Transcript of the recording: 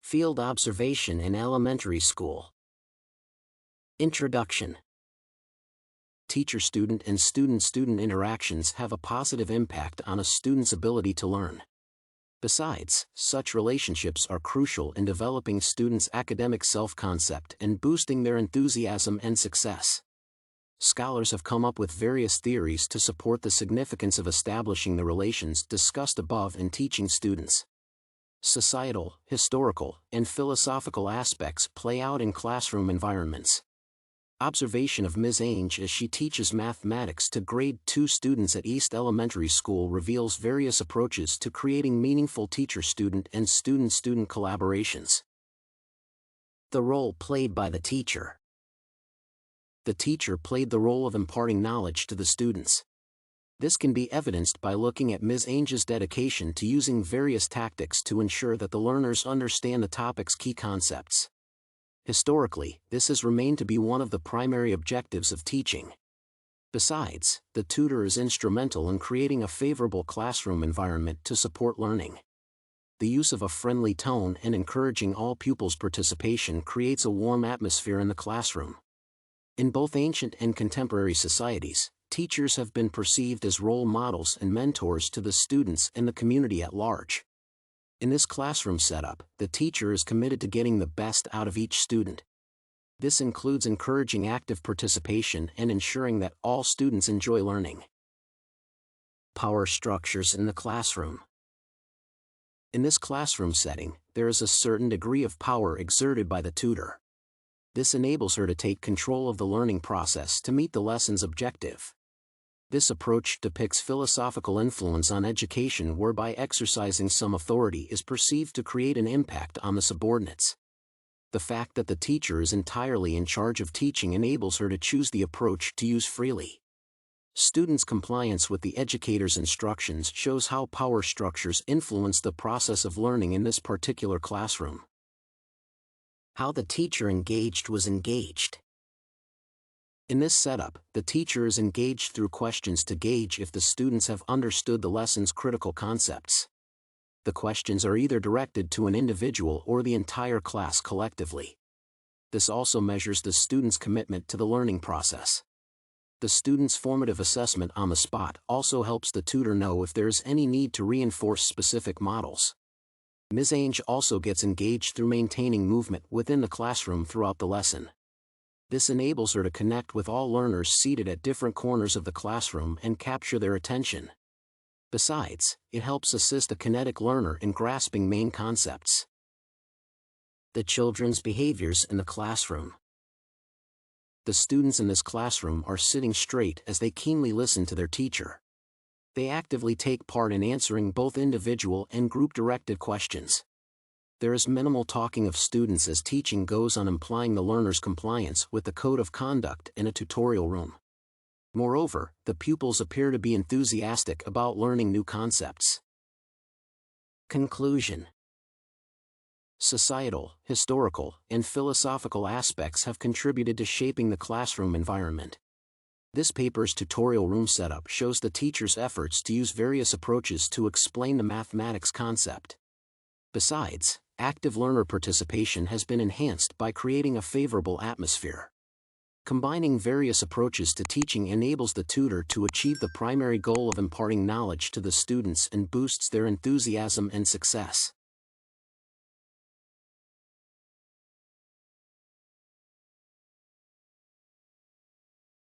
Field observation in elementary school. Introduction. Teacher-student and student-student interactions have a positive impact on a student's ability to learn. Besides, such relationships are crucial in developing students' academic self-concept and boosting their enthusiasm and success. Scholars have come up with various theories to support the significance of establishing the relations discussed above in teaching students. Societal, historical, and philosophical aspects play out in classroom environments. Observation of Ms. Ainge as she teaches mathematics to grade 2 students at East Elementary School reveals various approaches to creating meaningful teacher-student and student-student collaborations. The role played by the teacher. The teacher played the role of imparting knowledge to the students. This can be evidenced by looking at Ms. Ainge's dedication to using various tactics to ensure that the learners understand the topic's key concepts. Historically, this has remained to be one of the primary objectives of teaching. Besides, the tutor is instrumental in creating a favorable classroom environment to support learning. The use of a friendly tone and encouraging all pupils' participation creates a warm atmosphere in the classroom. In both ancient and contemporary societies, teachers have been perceived as role models and mentors to the students and the community at large. In this classroom setup, the teacher is committed to getting the best out of each student. This includes encouraging active participation and ensuring that all students enjoy learning. Power structures in the classroom. In this classroom setting, there is a certain degree of power exerted by the tutor. This enables her to take control of the learning process to meet the lesson's objective. This approach depicts philosophical influence on education whereby exercising some authority is perceived to create an impact on the subordinates. The fact that the teacher is entirely in charge of teaching enables her to choose the approach to use freely. Students' compliance with the educator's instructions shows how power structures influence the process of learning in this particular classroom. How the teacher engaged was engaged. In this setup, the teacher is engaged through questions to gauge if the students have understood the lesson's critical concepts. The questions are either directed to an individual or the entire class collectively. This also measures the student's commitment to the learning process. The student's formative assessment on the spot also helps the tutor know if there is any need to reinforce specific models. Ms. Ainge also gets engaged through maintaining movement within the classroom throughout the lesson. This enables her to connect with all learners seated at different corners of the classroom and capture their attention. Besides, it helps assist a kinetic learner in grasping main concepts. The children's behaviors in the classroom. The students in this classroom are sitting straight as they keenly listen to their teacher. They actively take part in answering both individual and group-directed questions. There is minimal talking of students as teaching goes on implying the learner's compliance with the code of conduct in a tutorial room. Moreover, the pupils appear to be enthusiastic about learning new concepts. Conclusion. Societal, historical, and philosophical aspects have contributed to shaping the classroom environment. This paper's tutorial room setup shows the teacher's efforts to use various approaches to explain the mathematics concept. Besides, active learner participation has been enhanced by creating a favorable atmosphere. Combining various approaches to teaching enables the tutor to achieve the primary goal of imparting knowledge to the students and boosts their enthusiasm and success.